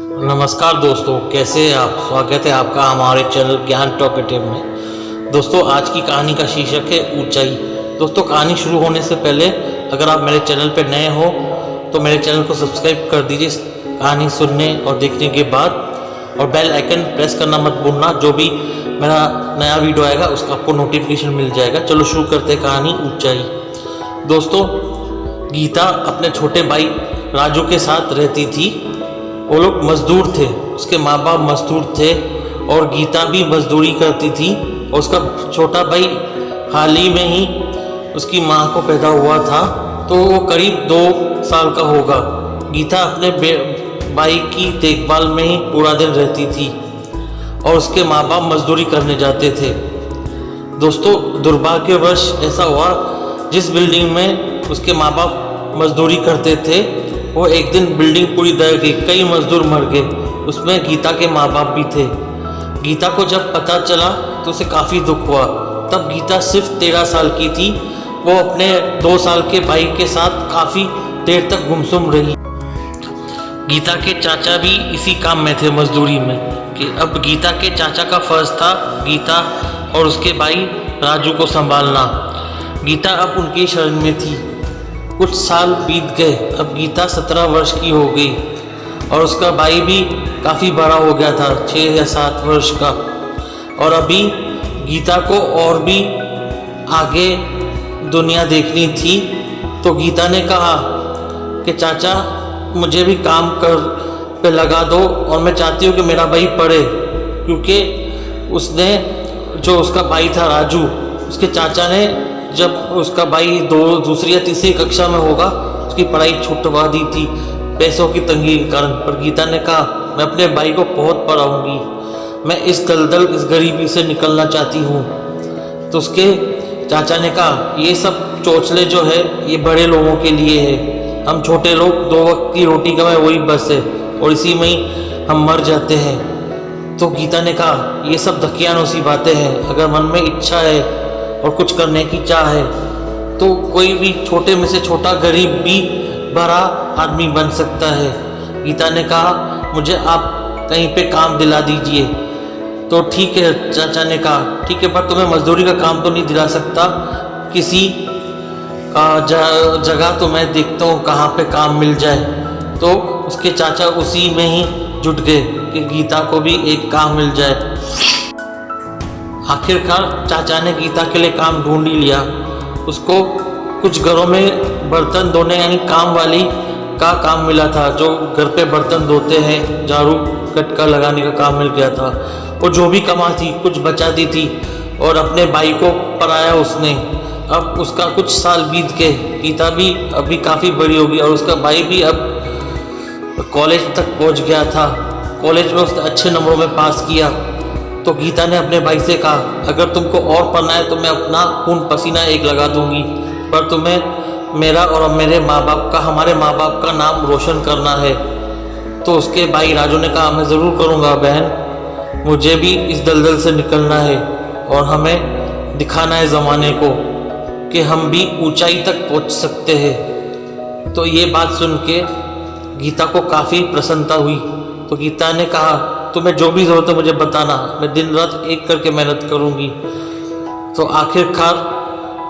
नमस्कार दोस्तों, कैसे हैं आप। स्वागत है आपका हमारे चैनल ज्ञान टॉकेटिव में। दोस्तों, आज की कहानी का शीर्षक है ऊंचाई। दोस्तों, कहानी शुरू होने से पहले अगर आप मेरे चैनल पर नए हो तो मेरे चैनल को सब्सक्राइब कर दीजिए कहानी सुनने और देखने के बाद, और बेल आइकन प्रेस करना मत भूलना। जो भी मेरा नया वीडियो आएगा उसका आपको नोटिफिकेशन मिल जाएगा। चलो शुरू करते हैं कहानी ऊंचाई। दोस्तों, गीता अपने छोटे भाई राजू के साथ रहती थी। वो लोग मजदूर थे, उसके माँ बाप मजदूर थे और गीता भी मजदूरी करती थी। और उसका छोटा भाई हाल ही में ही उसकी माँ को पैदा हुआ था, तो वो करीब 2 साल का होगा। गीता अपने भाई की देखभाल में ही पूरा दिन रहती थी और उसके माँ बाप मजदूरी करने जाते थे। दोस्तों, दुर्भाग्यवश ऐसा हुआ, जिस बिल्डिंग में उसके माँ बाप मजदूरी करते थे वो एक दिन बिल्डिंग पूरी दह गई। कई मजदूर मर गए, उसमें गीता के माँ बाप भी थे। गीता को जब पता चला तो उसे काफ़ी दुख हुआ। तब गीता सिर्फ 13 साल की थी। वो अपने 2 साल के भाई के साथ काफ़ी देर तक गुमसुम रही। गीता के चाचा भी इसी काम में थे, मजदूरी में। कि अब गीता के चाचा का फर्ज था गीता और उसके भाई राजू को संभालना। गीता अब उनकी शरण में थी। कुछ साल बीत गए। अब गीता 17 वर्ष की हो गई और उसका भाई भी काफ़ी बड़ा हो गया था, 6 या 7 वर्ष का। और अभी गीता को और भी आगे दुनिया देखनी थी। तो गीता ने कहा कि चाचा, मुझे भी काम कर पे लगा दो और मैं चाहती हूँ कि मेरा भाई पढ़े। क्योंकि उसने, जो उसका भाई था राजू, उसके चाचा ने जब उसका भाई दूसरी या तीसरी कक्षा में होगा उसकी पढ़ाई छुटवा दी थी पैसों की तंगी के कारण। पर गीता ने कहा, मैं अपने भाई को बहुत पढ़ाऊंगी, मैं इस दलदल, इस गरीबी से निकलना चाहती हूँ। तो उसके चाचा ने कहा, ये सब चोचले जो है ये बड़े लोगों के लिए है, हम छोटे लोग 2 वक्त की रोटी कमाए वही बस है और इसी में ही हम मर जाते हैं। तो गीता ने कहा, ये सब धकियानों सी बातें हैं। अगर मन में इच्छा है और कुछ करने की चाह है तो कोई भी छोटे में से छोटा गरीब भी बड़ा आदमी बन सकता है। गीता ने कहा, मुझे आप कहीं पे काम दिला दीजिए। तो ठीक है, चाचा ने कहा, ठीक है, पर तुम्हें मजदूरी का काम तो नहीं दिला सकता, किसी जगह तो मैं देखता हूँ कहाँ पे काम मिल जाए। तो उसके चाचा उसी में ही जुट गए कि गीता को भी एक काम मिल जाए। आखिरकार चाचा ने गीता के लिए काम ढूंढ ही लिया। उसको कुछ घरों में बर्तन धोने यानी काम वाली का काम मिला था, जो घर पे बर्तन धोते हैं, झाड़ू कटका लगाने का काम मिल गया था। वो जो भी कमाती कुछ बचा दी थी और अपने भाई को पढ़ाया उसने। अब उसका कुछ साल बीत गए, गीता भी अभी काफ़ी बड़ी होगी और उसका भाई भी अब कॉलेज तक पहुंच गया था। कॉलेज में उसने अच्छे नंबरों में पास किया। तो गीता ने अपने भाई से कहा, अगर तुमको और पढ़ना है तो मैं अपना खून पसीना एक लगा दूंगी, पर तुम्हें मेरा और मेरे माँ बाप का, हमारे माँ बाप का नाम रोशन करना है। तो उसके भाई राजू ने कहा, मैं ज़रूर करूँगा बहन, मुझे भी इस दलदल से निकलना है और हमें दिखाना है ज़माने को कि हम भी ऊंचाई तक पहुँच सकते हैं। तो ये बात सुन के गीता को काफ़ी प्रसन्नता हुई। तो गीता ने कहा, तुम्हें जो भी ज़रूरत है मुझे बताना, मैं दिन रात एक करके मेहनत करूँगी। तो आखिरकार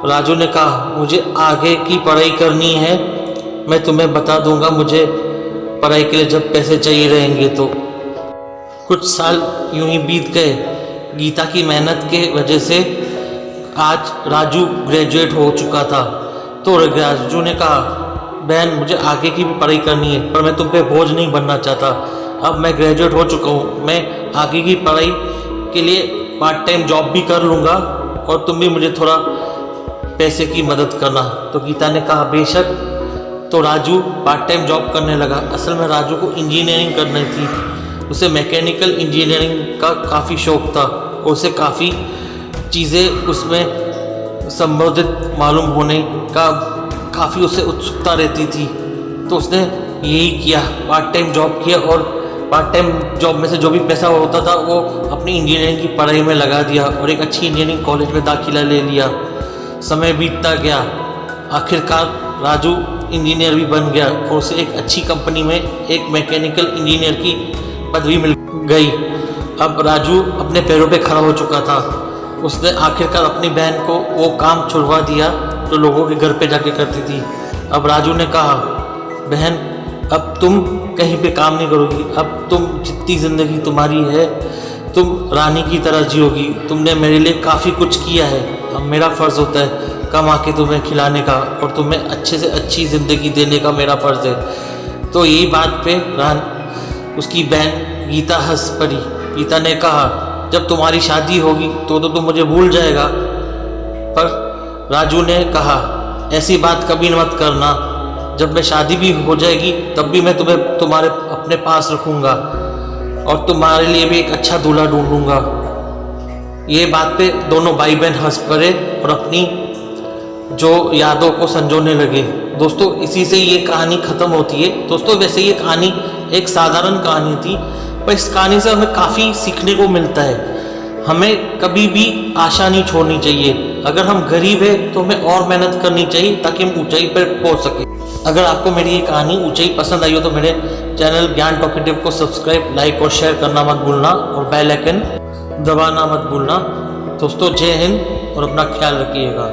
राजू ने कहा, मुझे आगे की पढ़ाई करनी है, मैं तुम्हें बता दूंगा मुझे पढ़ाई के लिए जब पैसे चाहिए रहेंगे। तो कुछ साल यूं ही बीत गए। गीता की मेहनत के वजह से आज राजू ग्रेजुएट हो चुका था। तो राजू ने कहा, बहन, मुझे आगे की भी पढ़ाई करनी है, पर मैं तुम पे बोझ नहीं बनना चाहता। अब मैं ग्रेजुएट हो चुका हूँ, मैं आगे की पढ़ाई के लिए पार्ट टाइम जॉब भी कर लूँगा और तुम भी मुझे थोड़ा पैसे की मदद करना। तो गीता ने कहा, बेशक। तो राजू पार्ट टाइम जॉब करने लगा। असल में राजू को इंजीनियरिंग करनी थी, उसे मैकेनिकल इंजीनियरिंग का काफ़ी शौक़ था और उसे काफ़ी चीज़ें उसमें संबोधित मालूम होने का काफ़ी उसे उत्सुकता रहती थी। तो उसने यही किया, पार्ट टाइम जॉब किया और पार्ट टाइम जॉब में से जो भी पैसा होता था वो अपनी इंजीनियरिंग की पढ़ाई में लगा दिया और एक अच्छी इंजीनियरिंग कॉलेज में दाखिला ले लिया। समय बीतता गया, आखिरकार राजू इंजीनियर भी बन गया और उसे एक अच्छी कंपनी में एक मैकेनिकल इंजीनियर की पदवी मिल गई। अब राजू अपने पैरों पे खड़ा हो चुका था। उसने आखिरकार अपनी बहन को वो काम छुड़वा दिया जो लोगों के घर पे जाके करती थी। अब राजू ने कहा, बहन अब तुम कहीं पे काम नहीं करोगी, अब तुम जितनी ज़िंदगी तुम्हारी है तुम रानी की तरह जियोगी। तुमने मेरे लिए काफ़ी कुछ किया है, अब मेरा फ़र्ज़ होता है कमा के तुम्हें खिलाने का और तुम्हें अच्छे से अच्छी ज़िंदगी देने का मेरा फ़र्ज़ है। तो यही बात पे उसकी बहन गीता हंस पड़ी। गीता ने कहा, जब तुम्हारी शादी होगी तो तुम मुझे भूल जाएगा। पर राजू ने कहा, ऐसी बात कभी मत करना, जब मैं शादी भी हो जाएगी तब भी मैं तुम्हें तुम्हारे अपने पास रखूँगा और तुम्हारे लिए भी एक अच्छा दूल्हा ढूंढूंगा। ये बात पे दोनों भाई बहन हंस पड़े और अपनी जो यादों को संजोने लगे। दोस्तों इसी से ये कहानी ख़त्म होती है। दोस्तों वैसे ये कहानी एक साधारण कहानी थी, पर इस कहानी से हमें काफ़ी सीखने को मिलता है। हमें कभी भी आशा नहीं छोड़नी चाहिए। अगर हम गरीब हैं तो हमें और मेहनत करनी चाहिए ताकि हम ऊंचाई पर पहुंच सकें। अगर आपको मेरी ये कहानी ऊंचाई पसंद आई हो तो मेरे चैनल ज्ञान टॉकेटिव को सब्सक्राइब, लाइक और शेयर करना मत भूलना और बेल आइकन दबाना मत भूलना। दोस्तों जय हिंद और अपना ख्याल रखिएगा।